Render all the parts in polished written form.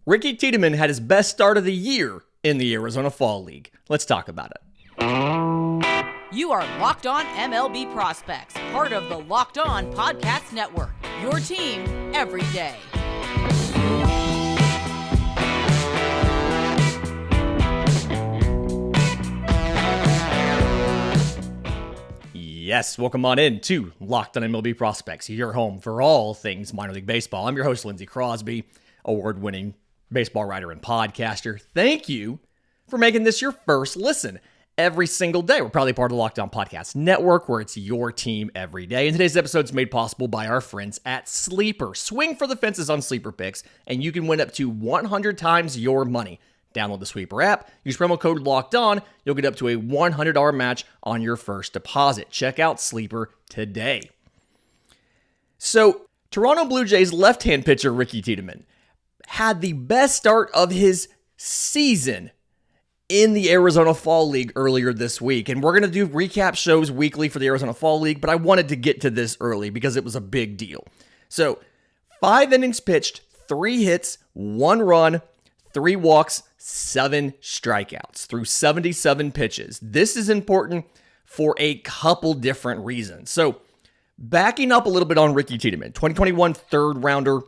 Ricky Tiedemann had his best start of the year in the Arizona Fall League. Let's talk about it. You are Locked On MLB Prospects, part of the Locked On Podcast Network, your team every day. Yes, welcome on in to Locked On MLB Prospects, your home for all things minor league baseball. I'm your host, Lindsay Crosby, award-winning baseball writer and podcaster. Thank you for making this your first listen every single day. We're probably part of the Locked On Podcast Network, where it's your team every day. And today's episode is made possible by our friends at Sleeper. Swing for the fences on Sleeper picks, and you can win up to 100 times your money. Download the Sleeper app, use promo code LOCKEDON, you'll get up to a $100 match on your first deposit. Check out Sleeper today. So, Toronto Blue Jays left-hand pitcher Ricky Tiedemann had the best start of his season in the Arizona Fall League earlier this week. And we're going to do recap shows weekly for the Arizona Fall League, but I wanted to get to this early because it was a big deal. So, 5 innings pitched, 3 hits, 1 run, 3 walks, 7 strikeouts through 77 pitches. This is important for a couple different reasons. So, backing up a little bit on Ricky Tiedemann, 2021 third rounder,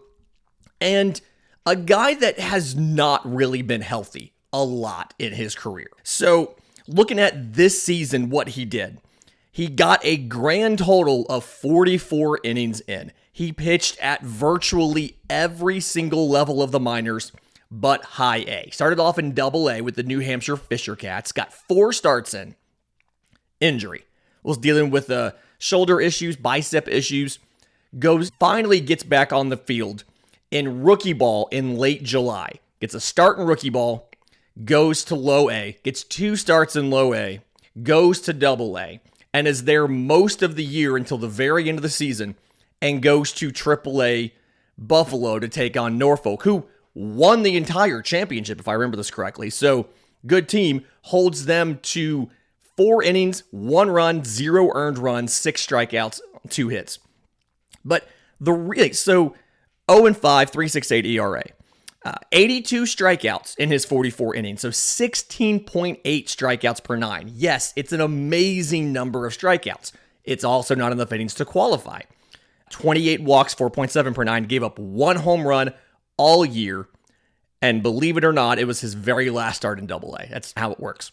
and a guy that has not really been healthy a lot in his career. So, looking at this season, what he did, he got a grand total of 44 innings in. He pitched at virtually every single level of the minors, but high A. Started off in double A with the New Hampshire Fisher Cats, got 4 starts in. Injury. Was dealing with shoulder issues, bicep issues. Finally gets back on the field in rookie ball in late July. Gets a start in rookie ball, goes to low A, gets 2 starts in low A, goes to double A, and is there most of the year until the very end of the season, and goes to triple A Buffalo to take on Norfolk, who won the entire championship, if I remember this correctly. So, good team, holds them to 4 innings, 1 run, 0 earned runs, 6 strikeouts, 2 hits. But 0-5, 3.68 ERA. 82 strikeouts in his 44 innings, so 16.8 strikeouts per 9. Yes, it's an amazing number of strikeouts. It's also not enough innings to qualify. 28 walks, 4.7 per 9, gave up 1 home run all year, and believe it or not, it was his very last start in Double A. That's how it works.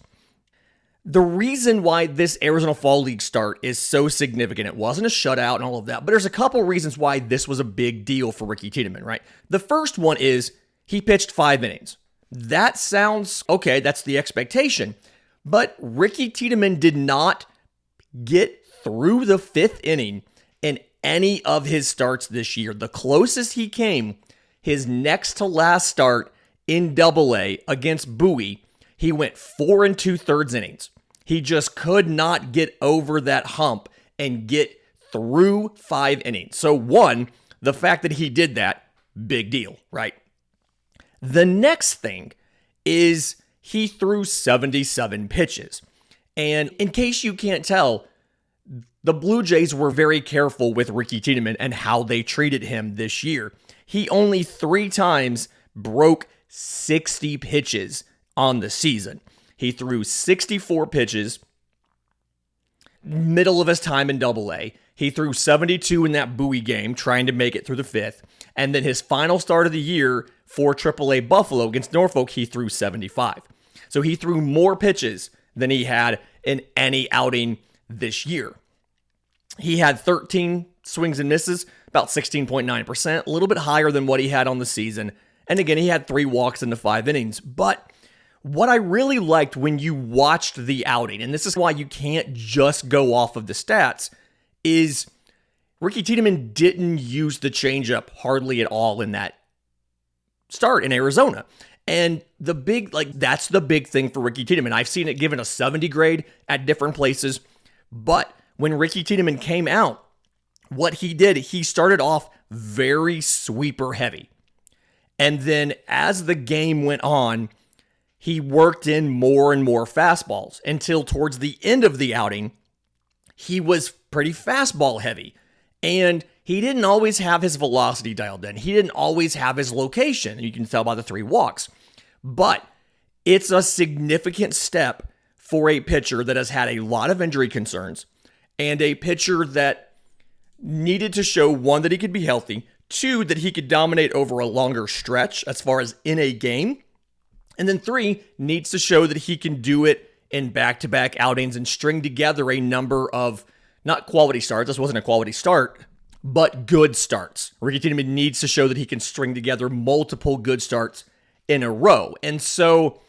The reason why this Arizona Fall League start is so significant, it wasn't a shutout and all of that, but there's a couple reasons why this was a big deal for Ricky Tiedemann, right? The first one is he pitched 5 innings. That sounds okay, that's the expectation, but Ricky Tiedemann did not get through the 5th inning in any of his starts this year. The closest he came, his next to last start in Double A against Bowie, he went 4 2/3 innings. He just could not get over that hump and get through 5 innings. So one, the fact that he did that, big deal, right? The next thing is he threw 77 pitches. And in case you can't tell, the Blue Jays were very careful with Ricky Tiedemann and how they treated him this year. He only 3 times broke 60 pitches on the season. He threw 64 pitches, middle of his time in Double A. He threw 72 in that Bowie game, trying to make it through the 5th. And then his final start of the year for Triple A Buffalo against Norfolk, he threw 75. So he threw more pitches than he had in any outing this year. He had 13 swings and misses, about 16.9%, a little bit higher than what he had on the season. And again, he had 3 walks into 5 innings. But what I really liked when you watched the outing, and this is why you can't just go off of the stats, is Ricky Tiedemann didn't use the changeup hardly at all in that start in Arizona. And that's the big thing for Ricky Tiedemann. I've seen it given a 70 grade at different places, but when Ricky Tiedemann came out, what he did, he started off very sweeper heavy. And then as the game went on, he worked in more and more fastballs until towards the end of the outing, he was pretty fastball heavy. And he didn't always have his velocity dialed in. He didn't always have his location. You can tell by the 3 walks. But it's a significant step for a pitcher that has had a lot of injury concerns and a pitcher that needed to show, 1, that he could be healthy, 2, that he could dominate over a longer stretch as far as in a game, and then 3, needs to show that he can do it in back-to-back outings and string together a number of, not quality starts, this wasn't a quality start, but good starts. Ricky Tiedemann needs to show that he can string together multiple good starts in a row. And so,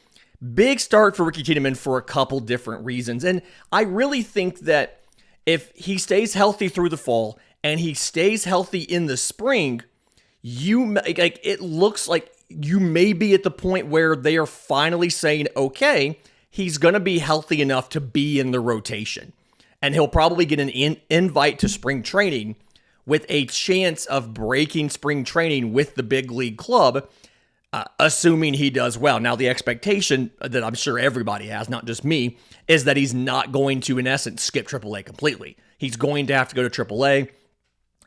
big start for Ricky Tiedemann for a couple different reasons. And I really think that if he stays healthy through the fall and he stays healthy in the spring, it looks like you may be at the point where they are finally saying, okay, he's going to be healthy enough to be in the rotation. And he'll probably get an invite to spring training with a chance of breaking spring training with the big league club, assuming he does well. Now, the expectation that I'm sure everybody has, not just me, is that he's not going to, in essence, skip AAA completely. He's going to have to go to AAA,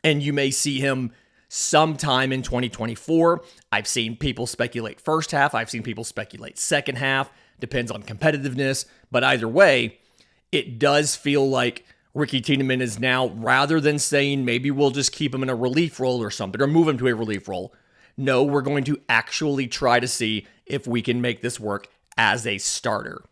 and you may see him sometime in 2024. I've seen people speculate first half. I've seen people speculate second half. Depends on competitiveness. But either way, it does feel like Ricky Tiedemann is now, rather than saying maybe we'll just keep him in a relief role or something, or move him to a relief role, no, we're going to actually try to see if we can make this work as a starter.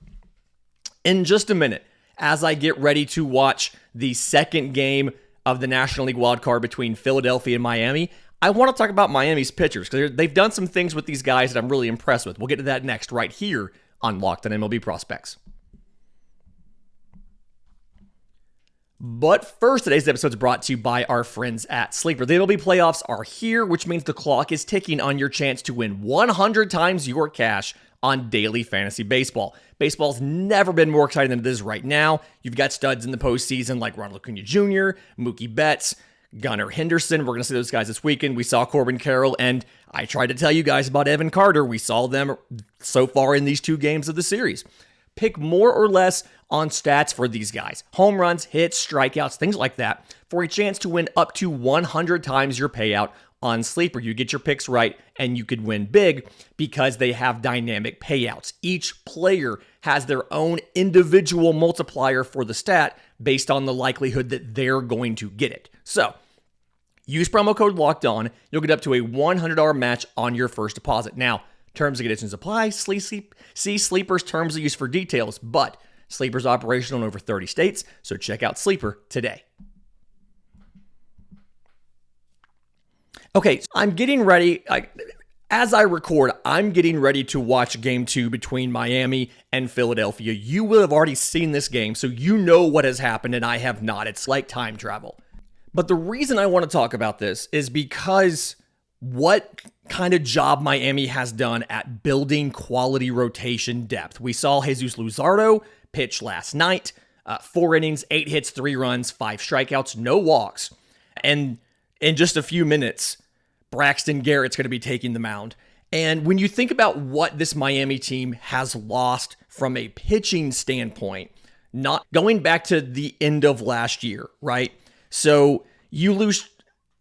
In just a minute, as I get ready to watch the second game of the National League wildcard between Philadelphia and Miami, I want to talk about Miami's pitchers because they've done some things with these guys that I'm really impressed with. We'll get to that next right here on Locked On MLB Prospects. But first, today's episode is brought to you by our friends at Sleeper. The MLB playoffs are here, which means the clock is ticking on your chance to win 100 times your cash on daily fantasy baseball. Baseball's never been more exciting than it is right now. You've got studs in the postseason like Ronald Acuna Jr., Mookie Betts, Gunnar Henderson. We're going to see those guys this weekend. We saw Corbin Carroll, and I tried to tell you guys about Evan Carter. We saw them so far in these 2 games of the series. Pick more or less on stats for these guys. Home runs, hits, strikeouts, things like that, for a chance to win up to 100 times your payout on Sleeper. You get your picks right, and you could win big because they have dynamic payouts. Each player has their own individual multiplier for the stat based on the likelihood that they're going to get it. So, use promo code LOCKEDON. You'll get up to a $100 match on your first deposit. Now, terms and conditions apply. See Sleeper's terms of use for details, but Sleeper's operational in over 30 states, so check out Sleeper today. Okay, I'm getting ready. As I record, I'm getting ready to watch Game 2 between Miami and Philadelphia. You will have already seen this game, so you know what has happened, and I have not. It's like time travel. But the reason I want to talk about this is because what kind of job Miami has done at building quality rotation depth. We saw Jesus Luzardo pitch last night, 4 innings, 8 hits, 3 runs, 5 strikeouts, no walks. And in just a few minutes, Braxton Garrett's going to be taking the mound. And when you think about what this Miami team has lost from a pitching standpoint, not going back to the end of last year, right? So you lose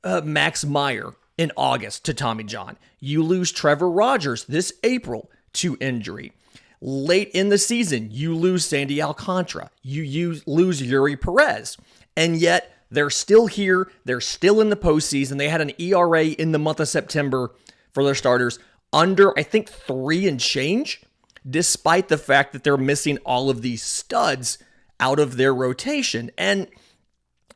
Max Meyer in August to Tommy John. You lose Trevor Rogers this April to injury. Late in the season, you lose Sandy Alcantara. You lose Yuri Perez. And yet, they're still here. They're still in the postseason. They had an ERA in the month of September for their starters under, I think, 3 and change, despite the fact that they're missing all of these studs out of their rotation. And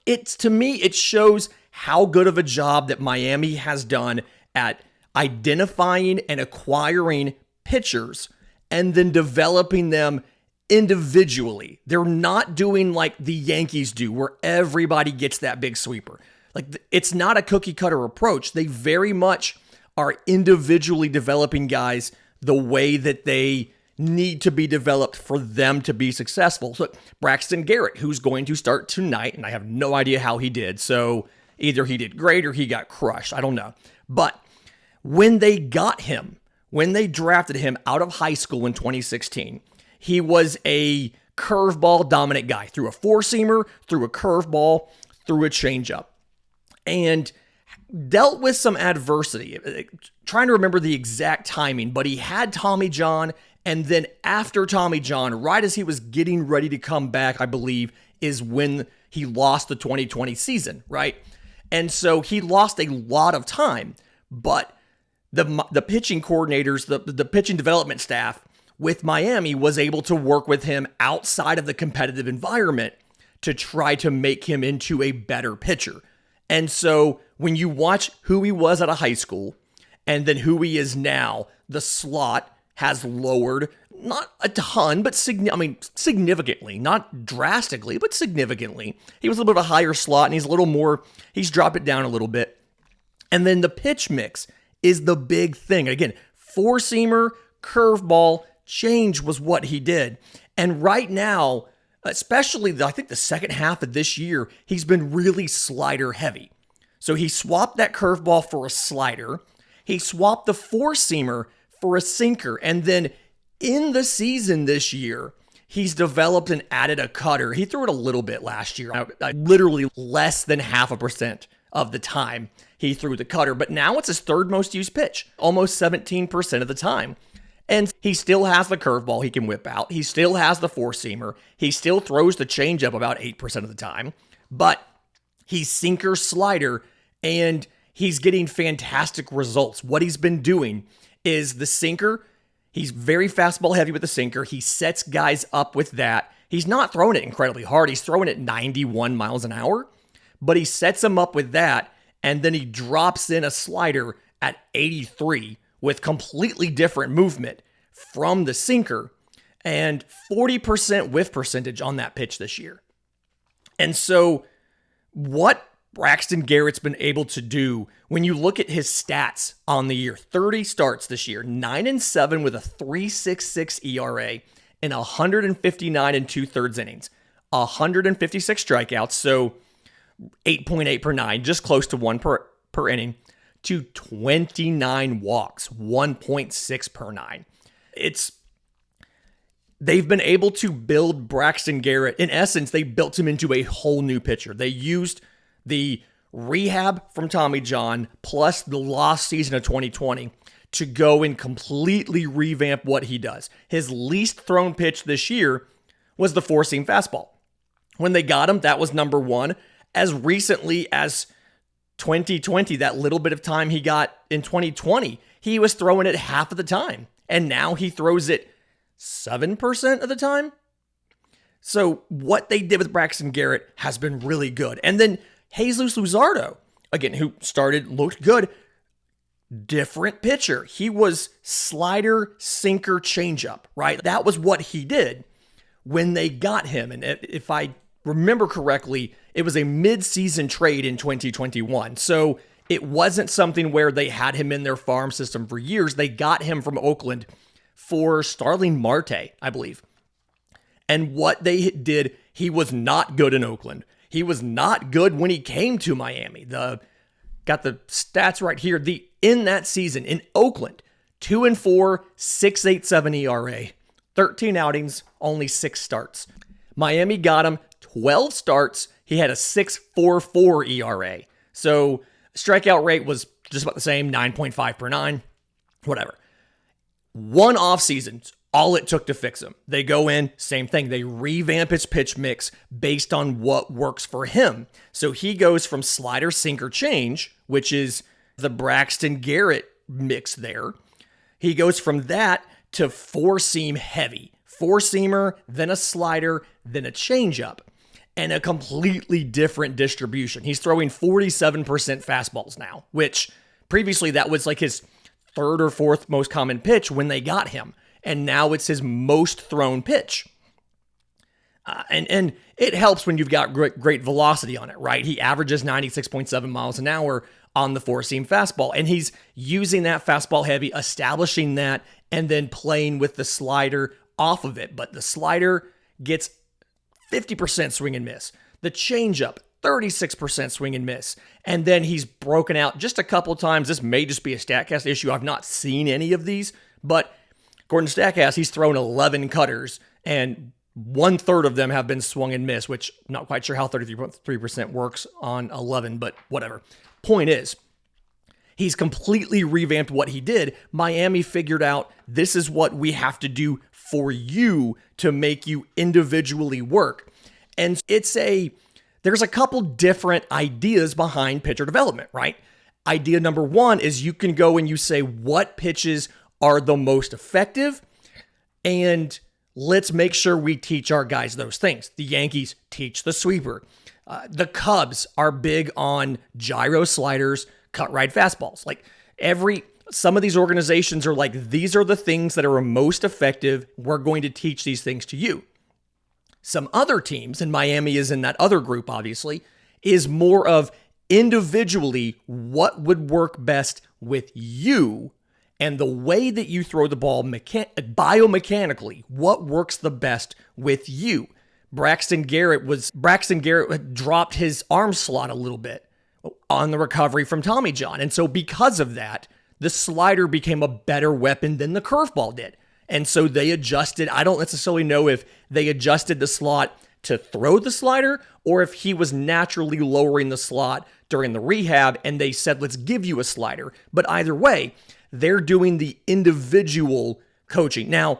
to me, it shows how good of a job that Miami has done at identifying and acquiring pitchers and then developing them individually. They're not doing like the Yankees do, where everybody gets that big sweeper. Like, it's not a cookie cutter approach. They very much are individually developing guys the way that they need to be developed for them to be successful. So Braxton Garrett, who's going to start tonight, and I have no idea how he did. So either he did great or he got crushed. I don't know. But when they got him, when they drafted him out of high school in 2016, he was a curveball dominant guy. Threw a 4-seamer, threw a curveball, threw a changeup. and dealt with some adversity. Trying to remember the exact timing, but he had Tommy John, and then after Tommy John, right as he was getting ready to come back, I believe, is when he lost the 2020 season, right? And so he lost a lot of time, but the pitching coordinators, the pitching development staff with Miami was able to work with him outside of the competitive environment to try to make him into a better pitcher. And so when you watch who he was at a high school and then who he is now, the slot has lowered, not a ton, but significantly, not drastically, but significantly. He was a little bit of a higher slot, and he's dropped it down a little bit. And then the pitch mix is the big thing. Again, four-seamer, curveball, change was what he did. And right now, especially I think the second half of this year, he's been really slider heavy. So he swapped that curveball for a slider. He swapped the four-seamer for a sinker. And then in the season this year, he's developed and added a cutter. He threw it a little bit last year. Literally less than 0.5% of the time he threw the cutter. But now it's his third most used pitch, almost 17% of the time. And he still has the curveball he can whip out. He still has the four-seamer. He still throws the changeup about 8% of the time. But he's sinker slider, and he's getting fantastic results. What he's been doing is the sinker. He's very fastball heavy with the sinker. He sets guys up with that. He's not throwing it incredibly hard. He's throwing it 91 miles an hour, but he sets them up with that, and then he drops in a slider at 83 with completely different movement from the sinker and 40% whiff percentage on that pitch this year. And so what Braxton Garrett's been able to do, when you look at his stats on the year, 30 starts this year, 9-7 with a 3.66 ERA and 159 and 2/3 innings, 156 strikeouts, so 8.8 per nine, just close to one per inning, to 29 walks, 1.6 per nine. They've been able to build Braxton Garrett. In essence, they built him into a whole new pitcher. They used the rehab from Tommy John plus the lost season of 2020 to go and completely revamp what he does. His least thrown pitch this year was the four-seam fastball. When they got him, that was number one. As recently as 2020, that little bit of time he got in 2020, he was throwing it half of the time. And now he throws it 7% of the time. So what they did with Braxton Garrett has been really good. And then Jesus Luzardo, again, who looked good, different pitcher. He was slider, sinker, changeup, right? That was what he did when they got him. And if I remember correctly, it was a mid-season trade in 2021. So it wasn't something where they had him in their farm system for years. They got him from Oakland for Starling Marte, I believe. And what they did, he was not good in Oakland. He was not good when he came to Miami. Got the stats right here. In that season in Oakland, 2-4, 6.87 ERA, 13 outings, only 6 starts. Miami got him 12 starts. He had a 6.44 ERA. So strikeout rate was just about the same, 9.5 per nine, whatever. One offseason, all it took to fix him. They go in, same thing. They revamp his pitch mix based on what works for him. So he goes from slider, sinker, change, which is the Braxton Garrett mix there. He goes from that to four-seam heavy. Four-seamer, then a slider, then a changeup, and a completely different distribution. He's throwing 47% fastballs now, which previously that was like his third or fourth most common pitch when they got him. And now it's his most thrown pitch. And it helps when you've got great velocity on it, right? He averages 96.7 miles an hour on the four-seam fastball. And he's using that fastball heavy, establishing that, and then playing with the slider off of it. But the slider gets 50% swing and miss. The changeup, 36% swing and miss. And then he's broken out just a couple times. This may just be a StatCast issue. I've not seen any of these, but according to StatCast, he's thrown 11 cutters and 1/3 of them have been swung and missed, which I'm not quite sure how 33% works on 11, but whatever. Point is, he's completely revamped what he did. Miami figured out this is what we have to do for you to make you individually work. And there's a couple different ideas behind pitcher development, right? Idea number one is you can go and you say what pitches are the most effective, and let's make sure we teach our guys those things. The Yankees teach the sweeper. The Cubs are big on gyro sliders, cut right fastballs. Like some of these organizations are like, these are the things that are most effective. We're going to teach these things to you. Some other teams, and Miami is in that other group, obviously, is more of individually what would work best with you and the way that you throw the ball biomechanically, what works the best with you. Braxton Garrett had dropped his arm slot a little bit on the recovery from Tommy John. And so because of that, the slider became a better weapon than the curveball did. And so they adjusted. I don't necessarily know if they adjusted the slot to throw the slider or if he was naturally lowering the slot during the rehab and they said, let's give you a slider. But either way, they're doing the individual coaching. Now,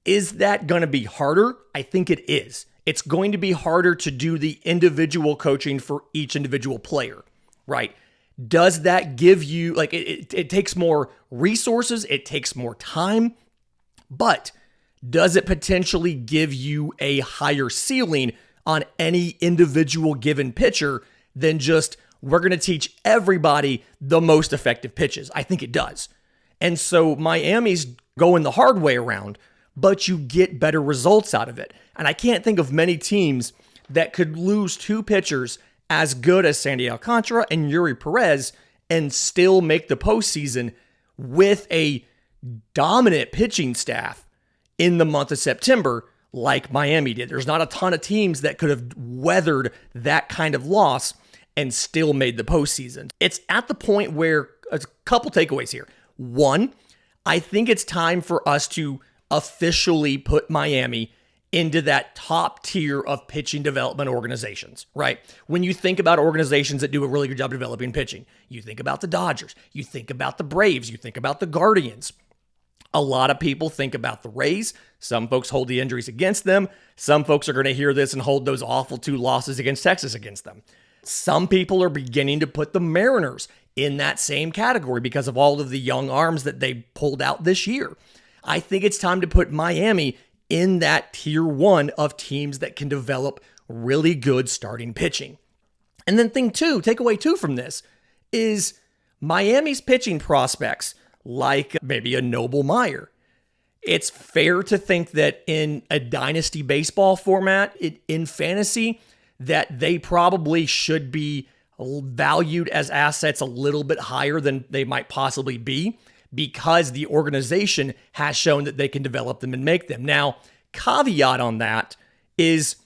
is that going to be harder? I think it is. It's going to be harder to do the individual coaching for each individual player, right? Does that give you, like, it takes more resources, it takes more time, but does it potentially give you a higher ceiling on any individual given pitcher than just, we're going to teach everybody the most effective pitches? I think it does. And so Miami's going the hard way around, but you get better results out of it. And I can't think of many teams that could lose two pitchers as good as Sandy Alcantara and Yuri Perez and still make the postseason with a dominant pitching staff in the month of September like Miami did. There's not a ton of teams that could have weathered that kind of loss and still made the postseason. It's at the point where a couple takeaways here. One, I think it's time for us to officially put Miami into that top tier of pitching development organizations, right? When you think about organizations that do a really good job developing pitching, you think about the Dodgers, you think about the Braves, you think about the Guardians. A lot of people think about the Rays. Some folks hold the injuries against them. Some folks are going to hear this and hold those awful 2 losses against Texas against them. Some people are beginning to put the Mariners in that same category because of all of the young arms that they pulled out this year. I think it's time to put Miami in that tier 1 of teams that can develop really good starting pitching. And then takeaway 2 from this is Miami's pitching prospects, like maybe a Noble Meyer. It's fair to think that in a dynasty baseball format, in fantasy, that they probably should be valued as assets a little bit higher than they might possibly be because the organization has shown that they can develop them and make them. Now, caveat on that is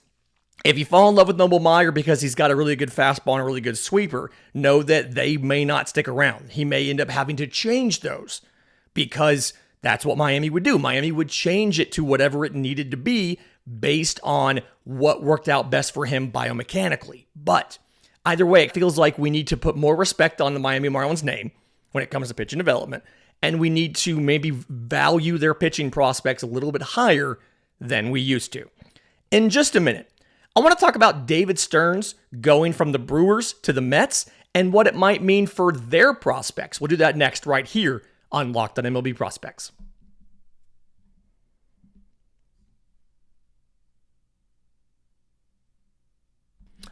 if you fall in love with Noble Meyer because he's got a really good fastball and a really good sweeper, know that they may not stick around. He may end up having to change those because that's what Miami would do. Miami would change it to whatever it needed to be based on what worked out best for him biomechanically. But either way, it feels like we need to put more respect on the Miami Marlins name when it comes to pitching development, and we need to maybe value their pitching prospects a little bit higher than we used to. In just a minute, I want to talk about David Stearns going from the Brewers to the Mets and what it might mean for their prospects. We'll do that next right here on Locked On MLB Prospects.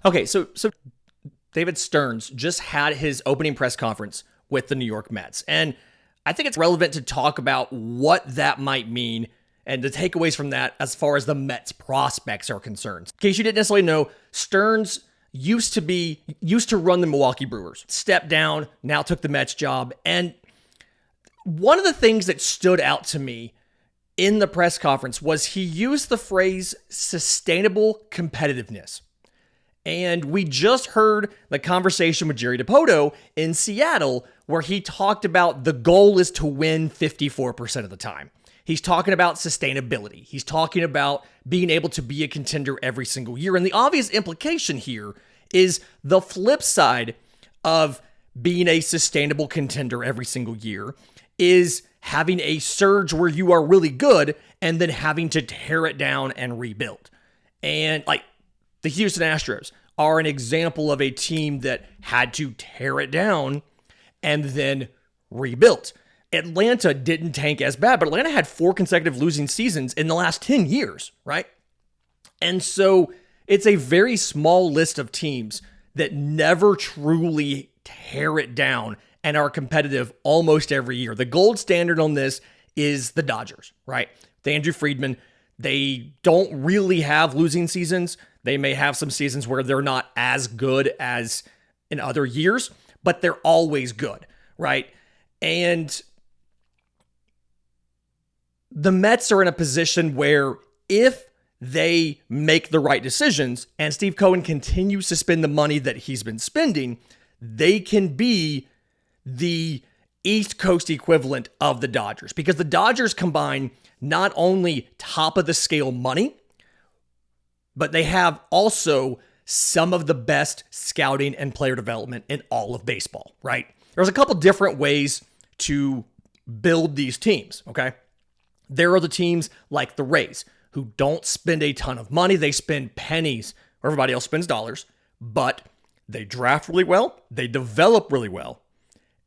Okay, so David Stearns just had his opening press conference with the New York Mets, and I think it's relevant to talk about what that might mean and the takeaways from that as far as the Mets prospects are concerned. In case you didn't necessarily know, Stearns used to run the Milwaukee Brewers, stepped down, now took the Mets job. And one of the things that stood out to me in the press conference was he used the phrase sustainable competitiveness. And we just heard the conversation with Jerry DiPoto in Seattle where he talked about the goal is to win 54% of the time. He's talking about sustainability. He's talking about being able to be a contender every single year. And the obvious implication here is the flip side of being a sustainable contender every single year is having a surge where you are really good and then having to tear it down and rebuild. And like the Houston Astros are an example of a team that had to tear it down and then rebuilt. Atlanta didn't tank as bad, but Atlanta had 4 consecutive losing seasons in the last 10 years, right? And so it's a very small list of teams that never truly tear it down and are competitive almost every year. The gold standard on this is the Dodgers, right? The Andrew Friedman, they don't really have losing seasons. They may have some seasons where they're not as good as in other years, but they're always good, right? And the Mets are in a position where if they make the right decisions and Steve Cohen continues to spend the money that he's been spending, they can be the East Coast equivalent of the Dodgers, because the Dodgers combine not only top of the scale money, but they have also some of the best scouting and player development in all of baseball, right? There's a couple different ways to build these teams, okay? There are the teams like the Rays who don't spend a ton of money. They spend pennies where everybody else spends dollars, but they draft really well, they develop really well,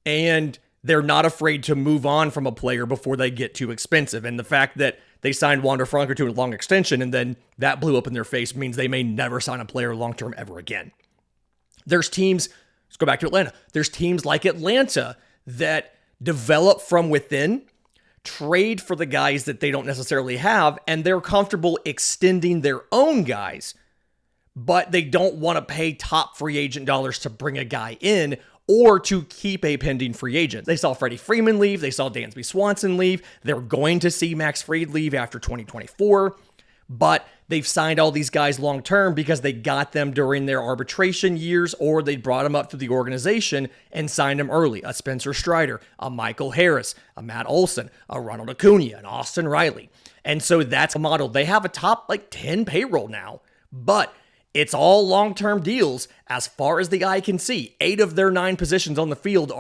and they're not afraid to move on from a player before they get too expensive. And the fact that they signed Wander Franco to a long extension and then that blew up in their face means they may never sign a player long-term ever again. There's teams, let's go back to Atlanta. There's teams like Atlanta that develop from within, trade for the guys that they don't necessarily have, and they're comfortable extending their own guys, but they don't want to pay top free agent dollars to bring a guy in or to keep a pending free agent. They saw Freddie Freeman leave. They saw Dansby Swanson leave. They're going to see Max Fried leave after 2024, but they've signed all these guys long-term because they got them during their arbitration years, or they brought them up through the organization and signed them early. A Spencer Strider, a Michael Harris, a Matt Olson, a Ronald Acuna, an Austin Riley. And so that's a model. They have a top 10 payroll now, but it's all long-term deals as far as the eye can see. 8 of their 9 positions on the field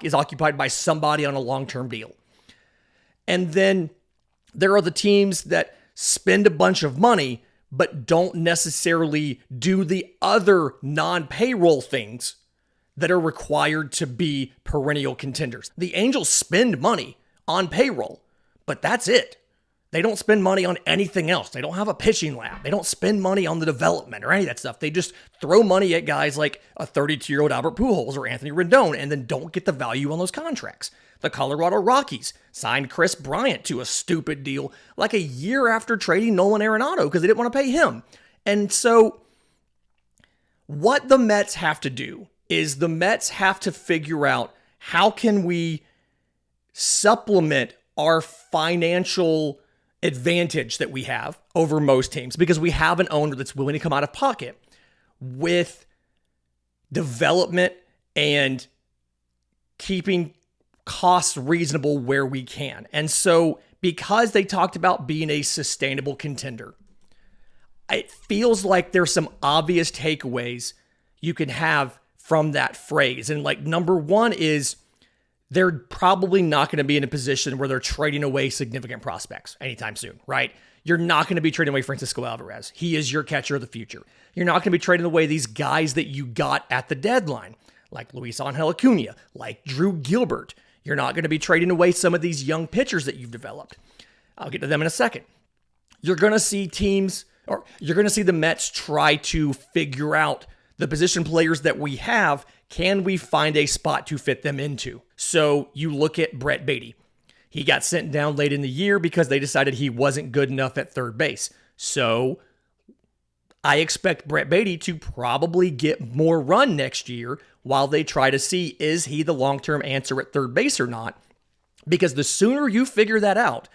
is occupied by somebody on a long-term deal. And then there are the teams that spend a bunch of money but don't necessarily do the other non-payroll things that are required to be perennial contenders. The Angels spend money on payroll, but that's it. They don't spend money on anything else. They don't have a pitching lab. They don't spend money on the development or any of that stuff. They just throw money at guys like a 32-year-old Albert Pujols or Anthony Rendon and then don't get the value on those contracts. The Colorado Rockies signed Chris Bryant to a stupid deal like a year after trading Nolan Arenado because they didn't want to pay him. And so what the Mets have to do is the Mets have to figure out how can we supplement our financial advantage that we have over most teams, because we have an owner that's willing to come out of pocket with development and keeping costs reasonable where we can. And so because they talked about being a sustainable contender, it feels like there's some obvious takeaways you can have from that phrase. And number one is they're probably not going to be in a position where they're trading away significant prospects anytime soon, right? You're not going to be trading away Francisco Alvarez. He is your catcher of the future. You're not going to be trading away these guys that you got at the deadline, like Luis Angel Acuna, like Drew Gilbert. You're not going to be trading away some of these young pitchers that you've developed. I'll get to them in a second. You're going to see you're going to see the Mets try to figure out the position players that we have. Can we find a spot to fit them into? So you look at Brett Beatty. He got sent down late in the year because they decided he wasn't good enough at third base. So I expect Brett Beatty to probably get more run next year while they try to see, is he the long-term answer at third base or not? Because the sooner you figure that out,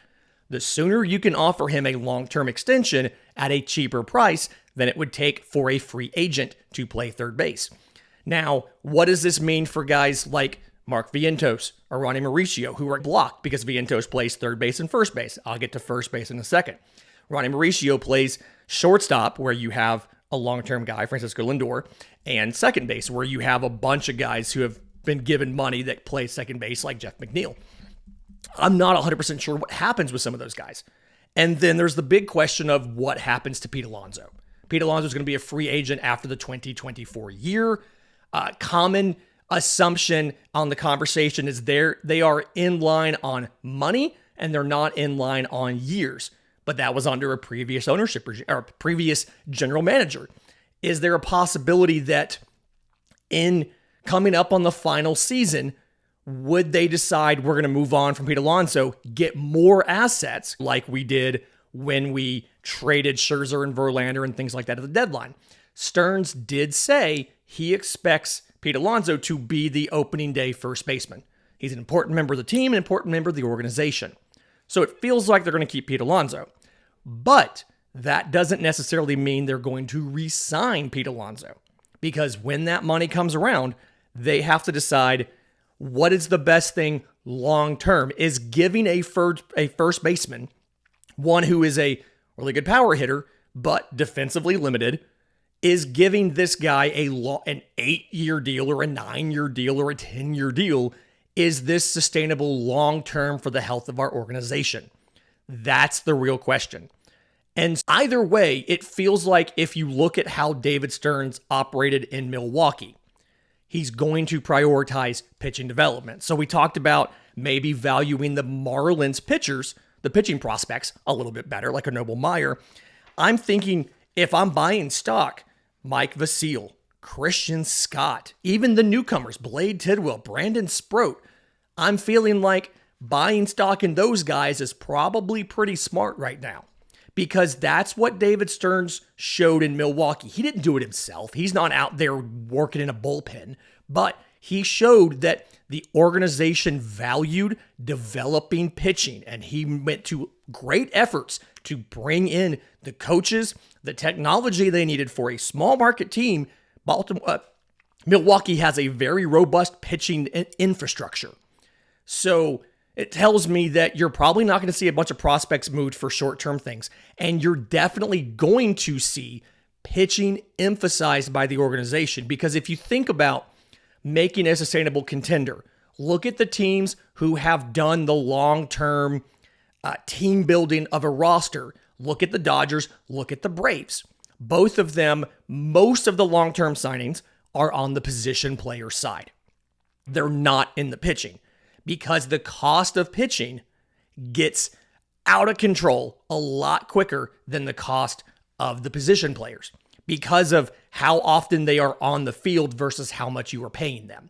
the sooner you can offer him a long-term extension at a cheaper price than it would take for a free agent to play third base. Now, what does this mean for guys like Mark Vientos or Ronnie Mauricio, who are blocked because Vientos plays third base and first base. I'll get to first base in a second. Ronnie Mauricio plays shortstop, where you have a long-term guy, Francisco Lindor, and second base, where you have a bunch of guys who have been given money that play second base, like Jeff McNeil. I'm not 100% sure what happens with some of those guys. And then there's the big question of what happens to Pete Alonso. Pete Alonso is going to be a free agent after the 2024 year. Common assumption on the conversation is they are in line on money and they're not in line on years. But that was under a previous ownership regime or previous general manager. Is there a possibility that in coming up on the final season, would they decide we're going to move on from Pete Alonso, get more assets like we did when we traded Scherzer and Verlander and things like that at the deadline? Stearns did say he expects Pete Alonso to be the opening day first baseman. He's an important member of the team, an important member of the organization. So it feels like they're going to keep Pete Alonso. But that doesn't necessarily mean they're going to re-sign Pete Alonso. Because when that money comes around, they have to decide what is the best thing long term. Is giving a first baseman, one who is a really good power hitter, but defensively limited, is giving this guy an 8-year deal or a 9-year deal or a 10-year deal, is this sustainable long term for the health of our organization? That's the real question. And either way, it feels like if you look at how David Stearns operated in Milwaukee, he's going to prioritize pitching development. So we talked about maybe valuing the Marlins pitchers, the pitching prospects, a little bit better, like a Noble Meyer. I'm thinking if I'm buying stock, Mike Vasile, Christian Scott, even the newcomers, Blade Tidwell, Brandon Sproat, I'm feeling like buying stock in those guys is probably pretty smart right now, because that's what David Stearns showed in Milwaukee. He didn't do it himself. He's not out there working in a bullpen, but he showed that the organization valued developing pitching, and he went to great efforts to bring in the coaches, the technology they needed for a small market team. Milwaukee has a very robust pitching infrastructure. So it tells me that you're probably not going to see a bunch of prospects moved for short-term things, and you're definitely going to see pitching emphasized by the organization. Because if you think about making a sustainable contender, look at the teams who have done the long-term team building of a roster. Look at the Dodgers, look at the Braves. Both of them, most of the long-term signings are on the position player side. They're not in the pitching, because the cost of pitching gets out of control a lot quicker than the cost of the position players, because of how often they are on the field versus how much you are paying them.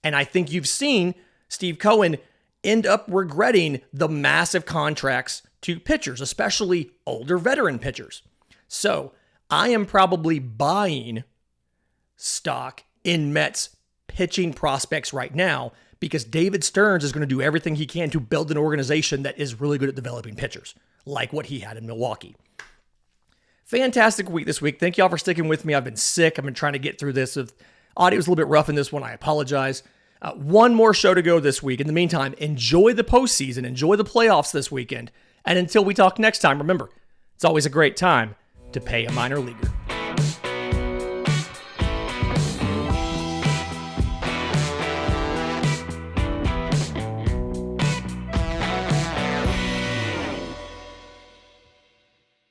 And I think you've seen Steve Cohen end up regretting the massive contracts to pitchers, especially older veteran pitchers. So I am probably buying stock in Mets pitching prospects right now, because David Stearns is going to do everything he can to build an organization that is really good at developing pitchers, like what he had in Milwaukee. Fantastic week this week. Thank y'all for sticking with me. I've been sick. I've been trying to get through this. Audio was a little bit rough in this one. I apologize. One more show to go this week. In the meantime, enjoy the postseason. Enjoy the playoffs this weekend. And until we talk next time, remember, it's always a great time to pay a minor leaguer.